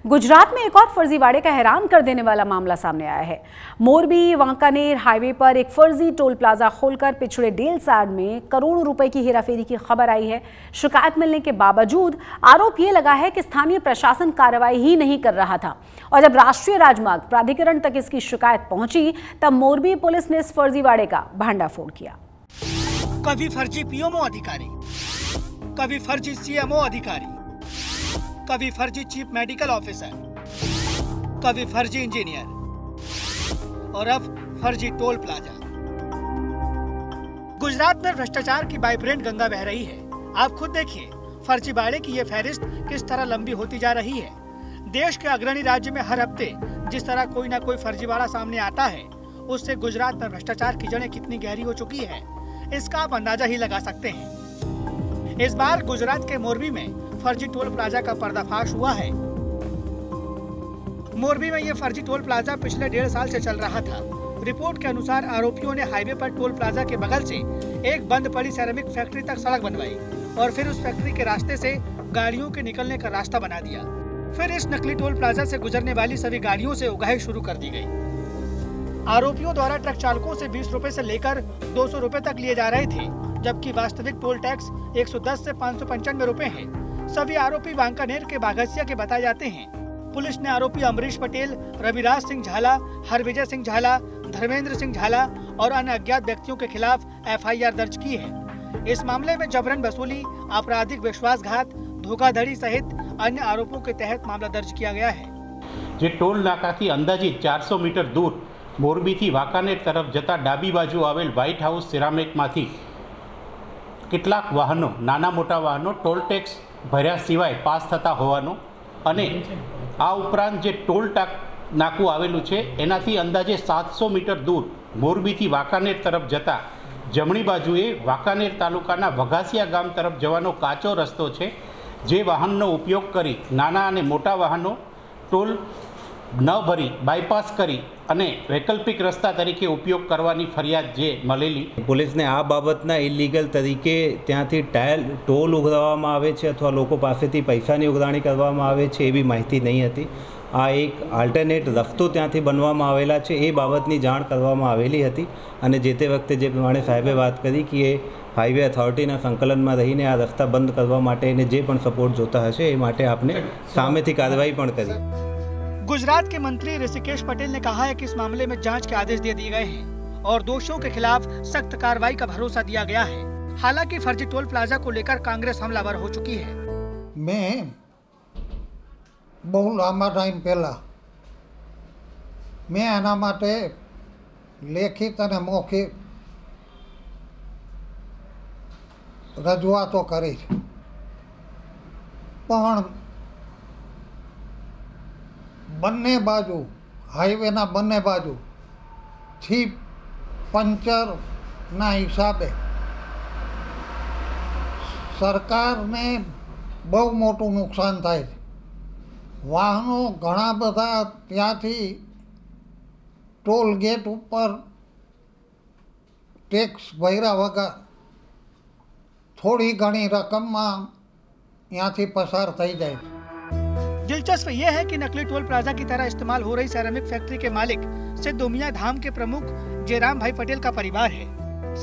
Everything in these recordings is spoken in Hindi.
गुजरात में एक और फर्जीवाड़े का हैरान कर देने वाला मामला सामने आया है। मोरबी वांकानेर हाईवे पर एक फर्जी टोल प्लाजा खोलकर पिछड़े डेलसाड में करोड़ों रुपए की हेराफेरी की खबर आई है। शिकायत मिलने के बावजूद आरोप ये लगा है कि स्थानीय प्रशासन कार्रवाई ही नहीं कर रहा था और जब राष्ट्रीय राजमार्ग प्राधिकरण तक इसकी शिकायत पहुंची तब मोरबी पुलिस ने इस फर्जीवाड़े का भंडाफोड़ किया। कभी फर्जी पीएमओ अधिकारी, कभी फर्जी सीएमओ अधिकारी, कभी फर्जी चीफ मेडिकल ऑफिसर, कभी फर्जी इंजीनियर और अब फर्जी टोल प्लाजा। गुजरात में भ्रष्टाचार की वाइब्रेंट गंगा बह रही है। आप खुद देखिए फर्जीवाड़े की ये फहरिस्त किस तरह लंबी होती जा रही है। देश के अग्रणी राज्य में हर हफ्ते जिस तरह कोई ना कोई फर्जीवाड़ा सामने आता है, उससे गुजरात में भ्रष्टाचार की जड़ें कितनी गहरी हो चुकी है, इसका आप अंदाजा ही लगा सकते हैं। इस बार गुजरात के मोरबी में फर्जी टोल प्लाजा का पर्दाफाश हुआ है। मोरबी में ये फर्जी टोल प्लाजा पिछले 1.5 साल से चल रहा था। रिपोर्ट के अनुसार आरोपियों ने हाईवे पर टोल प्लाजा के बगल से एक बंद पड़ी सेरेमिक फैक्ट्री तक सड़क बनवाई और फिर उस फैक्ट्री के रास्ते से गाड़ियों के निकलने का रास्ता बना दिया। फिर इस नकली टोल प्लाजा से गुजरने वाली सभी गाड़ियों से उगाही शुरू कर दी गई। आरोपियों द्वारा ट्रक चालकों से 20 रुपए से लेकर 200 रुपए तक लिए जा रहे थे, जबकि वास्तविक टोल टैक्स 110 से 595 रुपए है। सभी आरोपी वांकानेर के बाघसिया के बताए जाते हैं। पुलिस ने आरोपी अमरीश पटेल, रविराज सिंह झाला, हरविजय सिंह झाला, धर्मेंद्र सिंह झाला और अन्य अज्ञात व्यक्तियों के खिलाफ FIR दर्ज की है। इस मामले में जबरन वसूली, आपराधिक विश्वासघात, धोखाधड़ी सहित अन्य आरोपों के तहत मामला दर्ज किया गया है। जे टोल नाका थी अंदाजित 400 मीटर दूर मोरबी थी वांकानेर तरफ जता डाबी बाजू आवेल व्हाइट हाउस सिरामिक मांथी કેટલાક વાહનો નાના મોટા વાહનો ટોલ ટેક્સ ભર્યા સિવાય પાસ થતા હોવાનો અને આ ઉપરાંત જે ટોલ નાકું આવેલું છે એનાથી અંદાજે 700 મીટર દૂર મોરબીથી વાંકાનેર તરફ જતા જમણી બાજુએ વાંકાનેર તાલુકાના વઘાસિયા ગામ તરફ જવાનો કાચો રસ્તો છે, જે વાહનનો ઉપયોગ કરી નાના અને મોટા વાહનો ટોલ ન ભરી બાયપાસ કરી અને વૈકલ્પિક રસ્તા તરીકે ઉપયોગ કરવાની ફરિયાદ જે મળેલી પોલીસને આ બાબતના ઇલીગલ તરીકે ત્યાંથી ટોલ ઉઘરાવવામાં આવે છે અથવા લોકો પાસેથી પૈસાની ઉઘરાણી કરવામાં આવે છે એવી માહિતી નહીં હતી। આ એક આલ્ટરનેટ રસ્તો ત્યાંથી બનવામાં આવેલા છે એ બાબતની જાણ કરવામાં આવેલી હતી અને જે તે વખતે જે પ્રમાણે સાહેબે વાત કરી કે એ હાઈવે અથોરિટીના સંકલનમાં રહીને આ રસ્તા બંધ કરવા માટે એને જે પણ સપોર્ટ જોતા હશે એ માટે આપણે સામેથી કાર્યવાહી પણ કરી। गुजरात के मंत्री ऋषिकेश पटेल ने कहा है कि इस मामले में जांच के आदेश दे दिए गए हैं और दोषियों के खिलाफ सख्त कार्रवाई का भरोसा दिया गया है। हालांकि फर्जी टोल प्लाजा को लेकर कांग्रेस हमलावर हो चुकी है। मैं बहु लांबा टाइम पहला मैं आना माटे लेखित और मौखिक रजूआतो करी पण बन्ने बाजू हाईवे ना बन्ने बाजू थी पंचर ना हिसाबे सरकार ने बहु मोटू नुकसान थाय। वाहनों घणा बधा त्यांथी टोल गेट पर टेक्स भर्या वगर थोड़ी घणी रकम में यांथी पसार थई जाए। दिलचस्प यह है कि नकली टोल प्लाजा की तरह इस्तेमाल हो रही सेरेमिक फैक्ट्री के मालिक सिद्धोमिया धाम के प्रमुख जयराम भाई पटेल का परिवार है।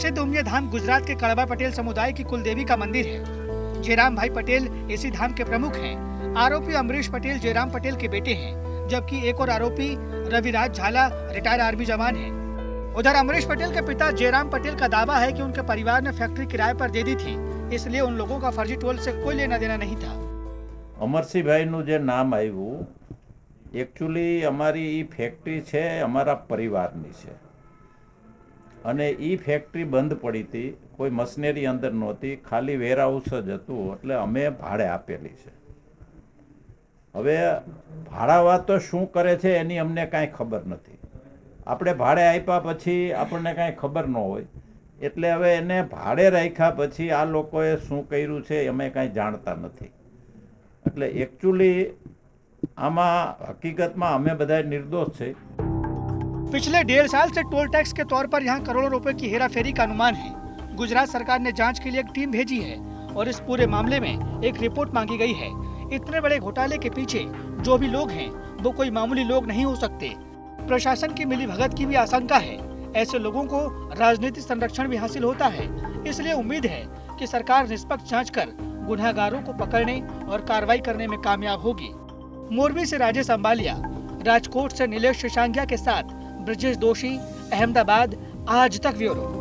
सिद्धोमिया धाम गुजरात के कड़वा पटेल समुदाय की कुलदेवी का मंदिर है। जयराम भाई पटेल इसी धाम के प्रमुख हैं। आरोपी अमरीश पटेल जयराम पटेल के बेटे हैं, जबकि एक और आरोपी रविराज झाला रिटायर्ड आर्मी जवान है। उधर अमरीश पटेल के पिता जयराम पटेल का दावा है कि उनके परिवार ने फैक्ट्री किराए पर दे दी थी, इसलिए उन लोगों का फर्जी टोल से कोई लेना देना नहीं था। અમરસિંહભાઈનું જે નામ આવ્યું એકચ્યુઅલી અમારી એ ફેક્ટરી છે અમારા પરિવારની છે અને એ ફેક્ટરી બંધ પડી હતી, કોઈ મશીનરી અંદર નહોતી, ખાલી વેરહાઉસ જ હતું, એટલે અમે ભાડે આપેલી છે। હવે ભાડાવાળા તો શું કરે છે એની અમને કાંઈ ખબર નથી। આપણે ભાડે આપ્યા પછી આપણને કાંઈ ખબર ન હોય, એટલે હવે એને ભાડે રાખ્યા પછી આ લોકોએ શું કર્યું છે અમે કાંઈ જાણતા નથી। એટલે एक्चुअली આમાં હકીકતમાં અમે બધા નિર્દોષ છે। पिछले 1.5 साल से टोल टैक्स के तौर पर यहाँ करोड़ों रुपए की हेराफेरी का अनुमान है। गुजरात सरकार ने जांच के लिए एक टीम भेजी है और इस पूरे मामले में एक रिपोर्ट मांगी गई है। इतने बड़े घोटाले के पीछे जो भी लोग हैं वो कोई मामूली लोग नहीं हो सकते। प्रशासन की मिलीभगत की भी आशंका है। ऐसे लोगों को राजनीतिक संरक्षण भी हासिल होता है। इसलिए उम्मीद है कि सरकार निष्पक्ष जांच कर गुनहगारों को पकड़ने और कार्रवाई करने में कामयाब होगी। मोरबी से राजेश अंबालिया, राजकोट से नीलेश शशांगिया के साथ ब्रजेश दोषी, अहमदाबाद, आज तक ब्यूरो।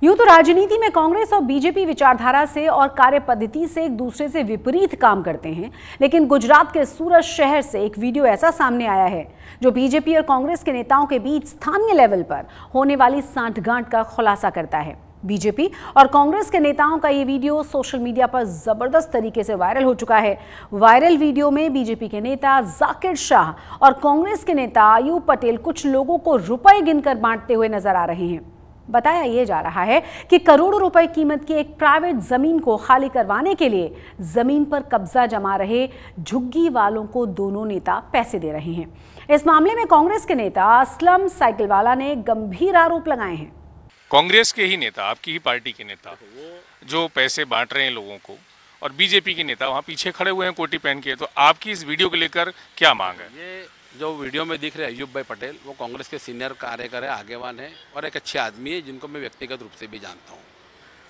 यूं तो राजनीति में कांग्रेस और बीजेपी विचारधारा से और कार्य पद्धति से एक दूसरे से विपरीत काम करते हैं, लेकिन गुजरात के सूरत शहर से एक वीडियो ऐसा सामने आया है जो बीजेपी और कांग्रेस के नेताओं के बीच स्थानीय लेवल पर होने वाली सांठगांठ का खुलासा करता है। बीजेपी और कांग्रेस के नेताओं का ये वीडियो सोशल मीडिया पर जबरदस्त तरीके से वायरल हो चुका है। वायरल वीडियो में बीजेपी के नेता जाकिर शाह और कांग्रेस के नेता अयूब पटेल कुछ लोगों को रुपए गिनकर बांटते हुए नजर आ रहे हैं। बताया यह जा रहा है कि करोड़ों रुपए कीमत की एक प्राइवेट जमीन को खाली करवाने के लिए जमीन पर कब्जा जमा रहे झुग्गी वालों को दोनों नेता पैसे दे रहे हैं। इस मामले में कांग्रेस के नेता असलम साइकिलवाला ने गंभीर आरोप लगाए हैं। कांग्रेस के ही नेता, आपकी ही पार्टी के नेता जो पैसे बांट रहे हैं लोगों को, और बीजेपी के नेता वहाँ पीछे खड़े हुए हैं कोटी पहन के, तो आपकी इस वीडियो को लेकर क्या मांग है? ये जो वीडियो में दिख रहे हैं अयूब भाई पटेल, वो कांग्रेस के सीनियर कार्यकर है, आगेवान है और एक अच्छे आदमी है जिनको मैं व्यक्तिगत रूप से भी जानता हूँ।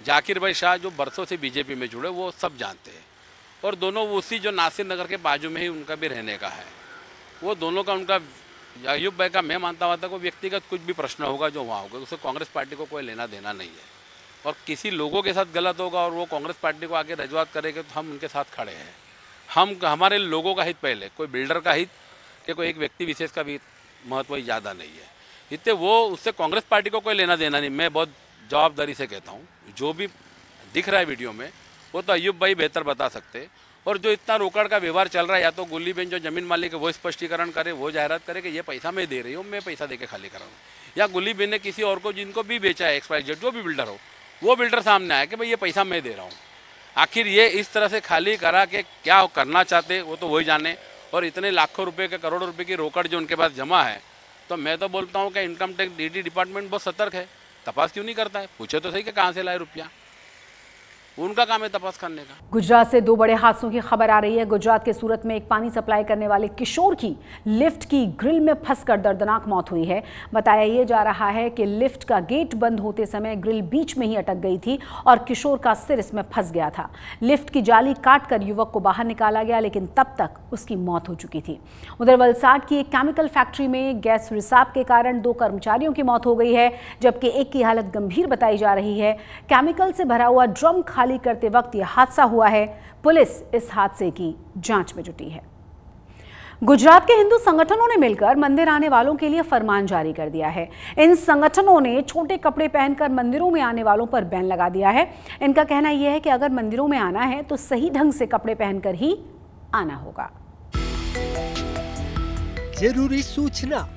जाकिर भाई शाह जो बरसों से बीजेपी में जुड़े, वो सब जानते हैं, और दोनों उसी जो नासिर नगर के बाजू में ही उनका भी रहने का है। वो दोनों का, उनका अयूब भाई का मैं मानता हुआ था कोई व्यक्तिगत कुछ भी प्रश्न होगा जो वहाँ होगा, उससे कांग्रेस पार्टी को कोई लेना देना नहीं है। और किसी लोगों के साथ गलत होगा और वो कांग्रेस पार्टी को आगे रजूआत करेंगे तो हम उनके साथ खड़े हैं। हमारे लोगों का हित पहले, कोई बिल्डर का हित कि कोई एक व्यक्ति विशेष का भी महत्व ही ज़्यादा नहीं है। इतने वो उससे कांग्रेस पार्टी को कोई लेना देना नहीं। मैं बहुत जवाबदारी से कहता हूँ, जो भी दिख रहा है वीडियो में वो तो अयूब भाई बेहतर बता सकते। और जो इतना रोकड़ का व्यवहार चल रहा है, या तो गुल्ली बेन जो जमीन मालिक है वो स्पष्टीकरण करे, वो जाहिरात करे कि ये पैसा मैं दे रही हूँ, मैं पैसा देके खाली कराऊँ, या गुल्ली बेन ने किसी और को जिनको भी बेचा है, XYZ जो भी बिल्डर हो, वो बिल्डर सामने आया कि भाई ये पैसा मैं दे रहा हूँ। आखिर ये इस तरह से खाली करा के क्या करना चाहते वो तो वही जाने। और इतने लाखों रुपए के, करोड़ों रुपए की रोकड़ जो उनके पास जमा है, तो मैं तो बोलता हूँ कि इनकम टैक्स DT डिपार्टमेंट बहुत सतर्क है। तपास क्यों नहीं करता है? पूछे तो सही कि कहाँ से लाए रुपया, उनका काम है तपास करने का। गुजरात से दो बड़े हादसों की खबर आ रही है। गुजरात के सूरत में एक पानी सप्लाई करने वाले किशोर की लिफ्ट की ग्रिल में फंसकर दर्दनाक मौत हुई है। बताया यह जा रहा है कि लिफ्ट का गेट बंद होते समय ग्रिल बीच में ही अटक गई थी और किशोर का सिर इसमें फंस गया था। लिफ्ट की जाली काटकर युवक को बाहर निकाला गया, लेकिन तब तक उसकी मौत हो चुकी थी। उधर वलसाड की एक केमिकल फैक्ट्री में गैस रिसाव के कारण 2 कर्मचारियों की मौत हो गई है, जबकि एक की हालत गंभीर बताई जा रही है। केमिकल से भरा हुआ ड्रम खाली करते वक्त यह हादसा हुआ है। पुलिस इस हादसे की जांच में जुटी है। गुजरात के हिंदू संगठनों ने मिलकर मंदिर आने वालों के लिए फरमान जारी कर दिया है। इन संगठनों ने छोटे कपड़े पहनकर मंदिरों में आने वालों पर बैन लगा दिया है। इनका कहना यह है कि अगर मंदिरों में आना है तो सही ढंग से कपड़े पहनकर ही आना होगा। जरूरी सूचना,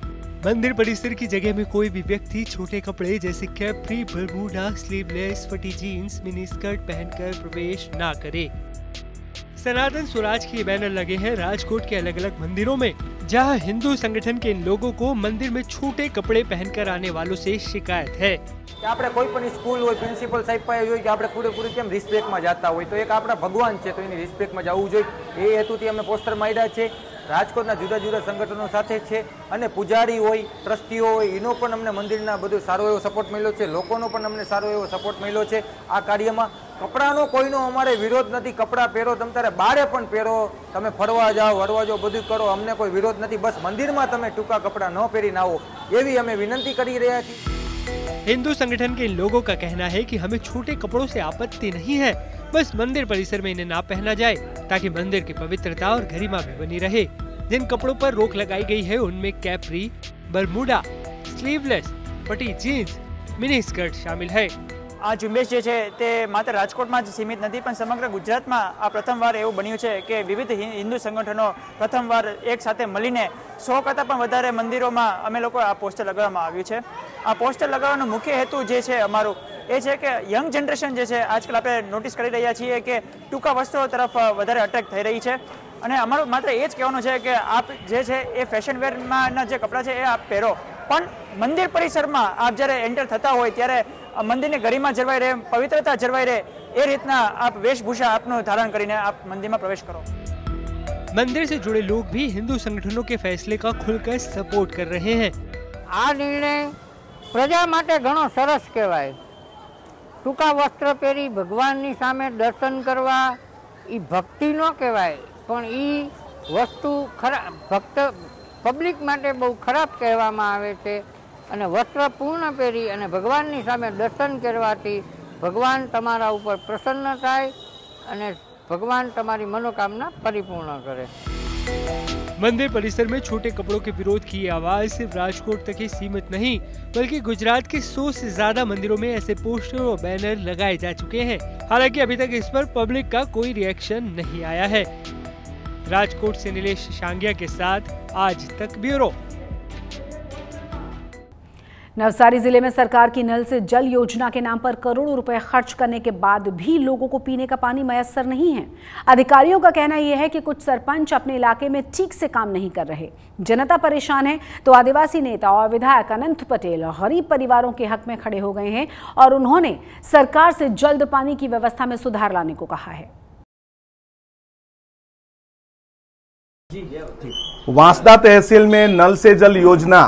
मंदिर परिसर की जगह में कोई भी व्यक्ति छोटे कपड़े जैसे कैप्री, बरमूडा, स्लीवलेस, फटी जीन्स, मिनी स्कर्ट पहनकर प्रवेश ना करे। सनातन स्वराज के बैनर लगे हैं राजकोट के अलग अलग मंदिरों में, जहां हिंदू संगठन के इन लोगों को मंदिर में छोटे कपड़े पहनकर आने वालों से शिकायत है कि આપણે કોઈ પણ સ્કૂલ હોય, પ્રિન્સિપલ સાહેબ પાસે હોય કે આપણે પૂરેપૂરી કેમ રિસ્પેક્ટમાં જતા હોય, તો એક આપણા ભગવાન છે તો એની રિસ્પેક્ટમાં જવું જોઈએ, એ હેતુથી અમે પોસ્ટર માર્યા છે। રાજકોટના જુદા જુદા સંગઠનો સાથે છે અને પૂજારી હોય, ટ્રસ્ટીઓ હોય, એનો પણ અમને મંદિરના બધું સારો એવો સપોર્ટ મળ્યો છે, લોકોનો પણ અમને સારો એવો સપોર્ટ મળ્યો છે આ કાર્યમાં। કપડાનો કોઈનો અમારે વિરોધ નથી, કપડાં પહેરો, તમે તારે બારે પણ પહેરો, તમે ફરવા જાઓ, વરવા જાઓ, બધું કરો, અમને કોઈ વિરોધ નથી, બસ મંદિરમાં તમે ટૂંકા કપડાં ન પહેરીને આવો એવી અમે વિનંતી કરી રહ્યા છીએ। हिंदू संगठन के इन लोगों का कहना है कि हमें छोटे कपड़ों से आपत्ति नहीं है, बस मंदिर परिसर में इन्हें ना पहना जाए ताकि मंदिर की पवित्रता और गरिमा भी बनी रहे। जिन कपड़ों पर रोक लगाई गई है उनमें कैप्री, बरमूडा, स्लीवलेस, फटी जीन्स, मिनी स्कर्ट शामिल है। આ ઝુંબેશ જે છે તે માત્ર રાજકોટમાં જ સીમિત નથી, પણ સમગ્ર ગુજરાતમાં આ પ્રથમવાર એવું બન્યું છે કે વિવિધ હિન્દુ સંગઠનો પ્રથમવાર એક સાથે મળીને 100 કરતાં પણ વધારે મંદિરોમાં અમે લોકો આ પોસ્ટર લગાવવામાં આવ્યું છે। આ પોસ્ટર લગાવવાનો મુખ્ય હેતુ જે છે અમારું એ છે કે યંગ જનરેશન જે છે આજકાલ આપણે નોટિસ કરી રહ્યા છીએ કે ટૂંકા વસ્ત્રો તરફ વધારે અટ્રેક્ટ થઈ રહી છે, અને અમારું માત્ર એ જ કહેવાનું છે કે આપ જે છે એ ફેશન વેરમાં જે કપડાં છે એ આપ પહેરો, પણ મંદિર પરિસરમાં આપ જ્યારે એન્ટર થતા હોય ત્યારે મંદિરની ગરિમા જળવાઈ રહે, પવિત્રતા જળવાઈ રહે, એ રીતના આપ વેશભૂષા આપનું ધારણ કરીને આપ મંદિરમાં પ્રવેશ કરો। मंदिर से जुड़े लोग भी हिंदू संगठनों के फैसले का खुलकर सपोर्ट कर रहे हैं। आ निर्णय प्रजा माटे घणो सरस कहेवाय। टूंका वस्त्र पहेरी भगवाननी सामे दर्शन करवा ई भक्ति न कहेवाय, पण ई वस्तु भक्त पब्लिक माटे बहु खराब कहेवामां आवे छे। अने वस्त्र पूर्ण पहेरी अने भगवाननी सामे दर्शन करवाथी भगवान तमारा ऊपर प्रसन्न थाय अने भगवान तमारी मनोकामना परिपूर्ण करे। मंदिर परिसर में छोटे कपड़ों के विरोध की आवाज सिर्फ राजकोट तक ही सीमित नहीं, बल्कि गुजरात के 100 से ज्यादा मंदिरों में ऐसे पोस्टर और बैनर लगाए जा चुके हैं। हालांकि अभी तक इस पर पब्लिक का कोई रिएक्शन नहीं आया है। राजकोट से नीलेश शांगिया के साथ आज तक ब्यूरो। नवसारी जिले में सरकार की नल से जल योजना के नाम पर करोड़ों रुपए खर्च करने के बाद भी लोगों को पीने का पानी मयस्सर नहीं है। अधिकारियों का कहना यह है कि कुछ सरपंच अपने इलाके में ठीक से काम नहीं कर रहे। जनता परेशान है तो आदिवासी नेता और विधायक अनंत पटेल गरीब परिवारों के हक में खड़े हो गए हैं और उन्होंने सरकार से जल्द पानी की व्यवस्था में सुधार लाने को कहा है। वांसदा तहसील में नल से जल योजना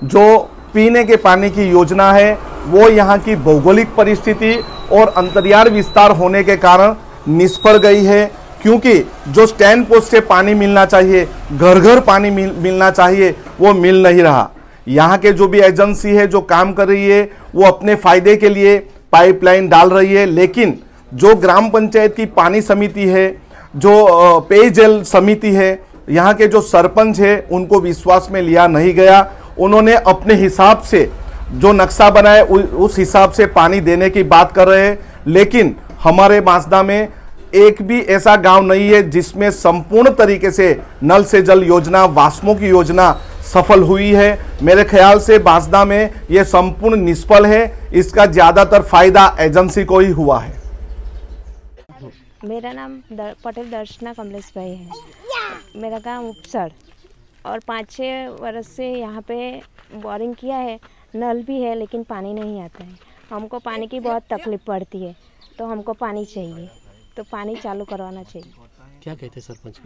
जो पीने के पानी की योजना है वो यहाँ की भौगोलिक परिस्थिति और अंतर्याय विस्तार होने के कारण निष्फल गई है, क्योंकि जो स्टैंड पोस्ट से पानी मिलना चाहिए, घर घर पानी मिलना चाहिए, वो मिल नहीं रहा। यहाँ के जो भी एजेंसी है जो काम कर रही है वो अपने फायदे के लिए पाइपलाइन डाल रही है, लेकिन जो ग्राम पंचायत की पानी समिति है, जो पेयजल समिति है, यहाँ के जो सरपंच है उनको विश्वास में लिया नहीं गया। उन्होंने अपने हिसाब से जो नक्शा बनाया उस हिसाब से पानी देने की बात कर रहे हैं, लेकिन हमारे बांसदा में एक भी ऐसा गांव नहीं है जिसमें संपूर्ण तरीके से नल से जल योजना, वास्मो की योजना सफल हुई है। मेरे ख्याल से बांसदा में यह संपूर्ण निष्फल है। इसका ज्यादातर फायदा एजेंसी को ही हुआ है। मेरा नाम पटेल दर्शना कमलेश भाई है। मेरा गांव उपसर और 5-6 वर्ष से यहाँ पे बोरिंग किया है, नल भी है लेकिन पानी नहीं आता है। हमको पानी की बहुत तकलीफ पड़ती है, तो हमको पानी चाहिए, तो पानी चालू करवाना चाहिए। क्या कहते हैं सरपंच?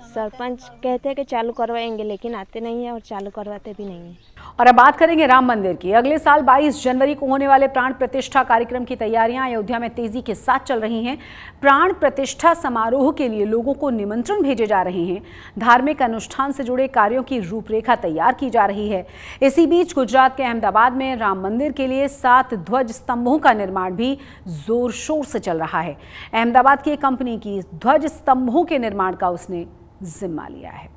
सरपंच कहते हैं कि चालू करवाएंगे, लेकिन आते नहीं है और चालू करवाते भी नहीं है। और अब बात करेंगे राम मंदिर की। अगले साल 22 जनवरी को होने वाले प्राण प्रतिष्ठा कार्यक्रम की तैयारियां अयोध्या में तेजी के साथ चल रही हैं। प्राण प्रतिष्ठा समारोह के लिए लोगों को निमंत्रण भेजे जा रहे हैं। धार्मिक अनुष्ठान से जुड़े कार्यों की रूपरेखा तैयार की जा रही है। इसी बीच गुजरात के अहमदाबाद में राम मंदिर के लिए 7 ध्वज स्तंभों का निर्माण भी जोर शोर से चल रहा है। अहमदाबाद की एक कंपनी की ध्वज स्तंभों के निर्माण का उसने जिम्मा लिया है।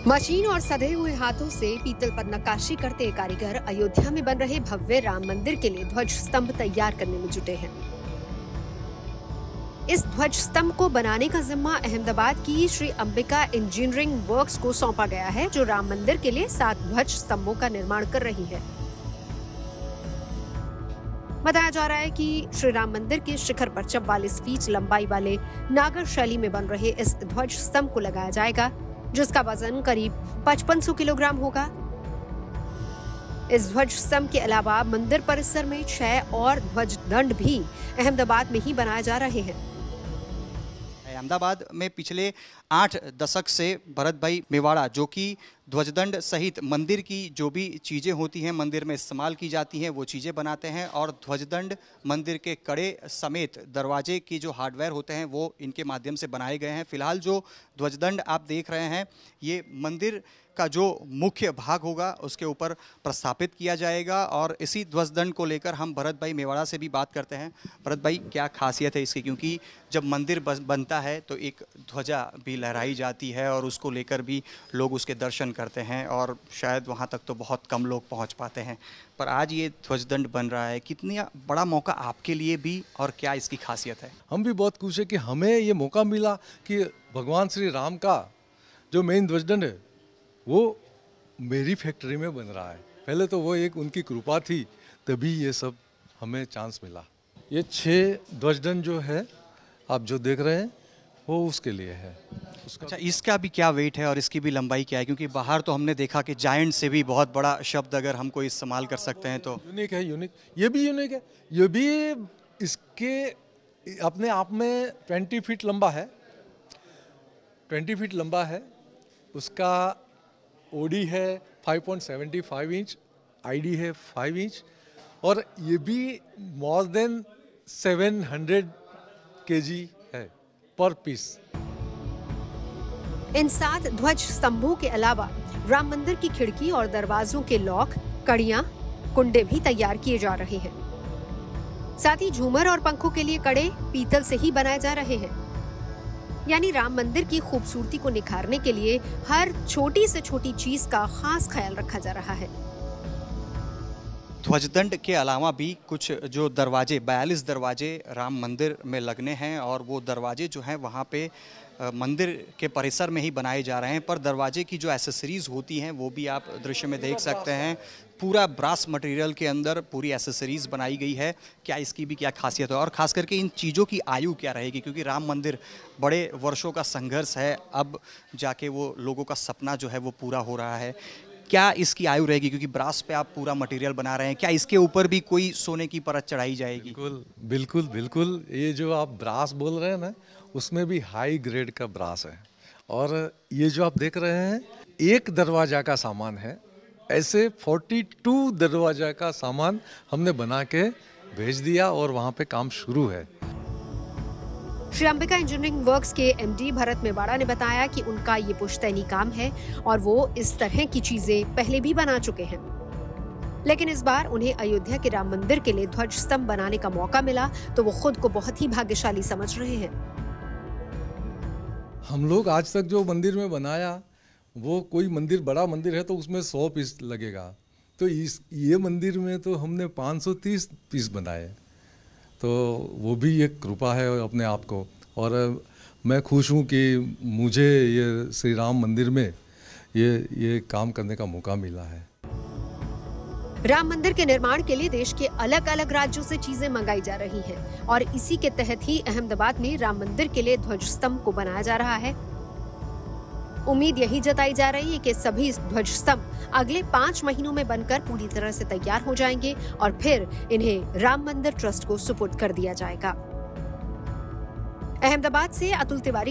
मशीन और सधे हुए हाथों से पीतल पर नक्काशी करते कारीगर अयोध्या में बन रहे भव्य राम मंदिर के लिए ध्वज स्तंभ तैयार करने में जुटे हैं। इस ध्वज स्तंभ को बनाने का जिम्मा अहमदाबाद की श्री अंबिका इंजीनियरिंग वर्क्स को सौंपा गया है, जो राम मंदिर के लिए 7 ध्वज स्तंभों का निर्माण कर रही है। बताया जा रहा है कि श्री राम मंदिर के शिखर पर 44 फीट लंबाई वाले नागर शैली में बन रहे इस ध्वज स्तंभ को लगाया जाएगा, जिसका वजन करीब 5500 किलोग्राम होगा। इस ध्वज स्तंभ के अलावा मंदिर परिसर में 6 और ध्वज दंड भी अहमदाबाद में ही बनाए जा रहे हैं। अहमदाबाद में पिछले 8 दशक से भरत भाई मेवाड़ा, जो कि ध्वजदंड सहित मंदिर की जो भी चीज़ें होती हैं मंदिर में इस्तेमाल की जाती हैं वो चीज़ें बनाते हैं, और ध्वजदंड मंदिर के कड़े समेत दरवाजे की जो हार्डवेयर होते हैं वो इनके माध्यम से बनाए गए हैं। फिलहाल जो ध्वजदंड आप देख रहे हैं ये मंदिर का जो मुख्य भाग होगा उसके ऊपर प्रस्थापित किया जाएगा, और इसी ध्वजदंड को लेकर हम भरत भाई मेवाड़ा से भी बात करते हैं। भरत भाई, क्या खासियत है इसकी? क्योंकि जब मंदिर बनता है तो एक ध्वजा भी लहराई जाती है और उसको लेकर भी लोग उसके दर्शन करते हैं, और शायद वहाँ तक तो बहुत कम लोग पहुँच पाते हैं, पर आज ये ध्वजदंड बन रहा है। कितना बड़ा मौका आपके लिए भी, और क्या इसकी खासियत है? हम भी बहुत खुश है कि हमें ये मौका मिला कि भगवान श्री राम का जो मेन ध्वजदंड है वो मेरी फैक्ट्री में बन रहा है। पहले तो वो एक उनकी कृपा थी, तभी ये सब हमें चांस मिला। ये 6 ध्वजदंड जो है आप जो देख रहे हैं वो उसके लिए है। अच्छा, इसका भी क्या वेट है और इसकी भी लंबाई क्या है? क्योंकि बाहर तो हमने देखा कि जायंट से भी बहुत बड़ा शब्द अगर हम कोई इस्तेमाल कर सकते हैं तो यूनिक है। यूनिक, ये भी यूनिक है। ये भी इसके अपने आप में 20 फीट लंबा है। 20 फीट लंबा है। उसका ओडी है 5.75 इंच, आईडी है 5 इंच और ये भी मोर देन 700 केजी है पर पीस। इन 7 ध्वज स्तंभों के अलावा राम मंदिर की खिड़की और दरवाजों के लॉक, कड़ियां, कुंडे भी तैयार किए जा रहे हैं। साथ ही झूमर और पंखों के लिए कड़े पीतल से ही बनाए जा रहे हैं। यानी राम मंदिर की खूबसूरती को निखारने के लिए हर छोटी से छोटी चीज का खास ख्याल रखा जा रहा है। ध्वजदंड के अलावा भी कुछ जो दरवाजे 42 दरवाजे राम मंदिर में लगने हैं और वो दरवाजे जो हैं वहाँ पे मंदिर के परिसर में ही बनाए जा रहे हैं। पर दरवाजे की जो एसेसरीज होती हैं वो भी आप दृश्य में देख सकते हैं। पूरा ब्रास मटेरियल के अंदर पूरी एसेसरीज बनाई गई है। क्या इसकी भी क्या खासियत है और ख़ास करके इन चीज़ों की आयु क्या रहेगी? क्योंकि राम मंदिर बड़े वर्षों का संघर्ष है, अब जाके वो लोगों का सपना जो है वो पूरा हो रहा है। क्या इसकी आयु रहेगी? क्योंकि ब्रास पे आप पूरा मटेरियल बना रहे हैं, क्या इसके ऊपर भी कोई सोने की परत चढ़ाई जाएगी? बिल्कुल बिल्कुल बिल्कुल। ये जो आप ब्रास बोल रहे हैं ना, उसमें भी हाई ग्रेड का ब्रास है। और ये जो आप देख रहे हैं एक दरवाजा का सामान है, ऐसे 42 दरवाजा का सामान हमने बना के भेज दिया और वहाँ पे काम शुरू है। श्री अंबिका इंजीनियरिंग वर्क्स के एमडी भरत मेवाड़ा ने बताया कि उनका ये पुश्तैनी काम है और वो इस तरह की चीजें पहले भी बना चुके हैं, लेकिन इस बार उन्हें अयोध्या के राम मंदिर के लिए ध्वज स्तंभ बनाने का मौका मिला तो वो खुद को बहुत ही भाग्यशाली समझ रहे हैं। हम लोग आज तक जो मंदिर में बनाया वो कोई मंदिर बड़ा मंदिर है तो उसमें 100 पीस लगेगा, तो ये मंदिर में तो हमने 530 पीस बनाए, तो वो भी एक कृपा है अपने आप को। और मैं खुश हूँ कि मुझे ये श्री राम मंदिर में ये काम करने का मौका मिला है। राम मंदिर के निर्माण के लिए देश के अलग अलग राज्यों से चीजें मंगाई जा रही हैं और इसी के तहत ही अहमदाबाद में राम मंदिर के लिए ध्वज स्तंभ को बनाया जा रहा है। उम्मीद यही जताई जा रही है कि सभी ध्वज स्तंभ अगले 5 महीनों में बनकर पूरी तरह से तैयार हो जाएंगे और फिर इन्हें राम मंदिर ट्रस्ट को सुपुर्द कर दिया जाएगा। अहमदाबाद से अतुल तिवारी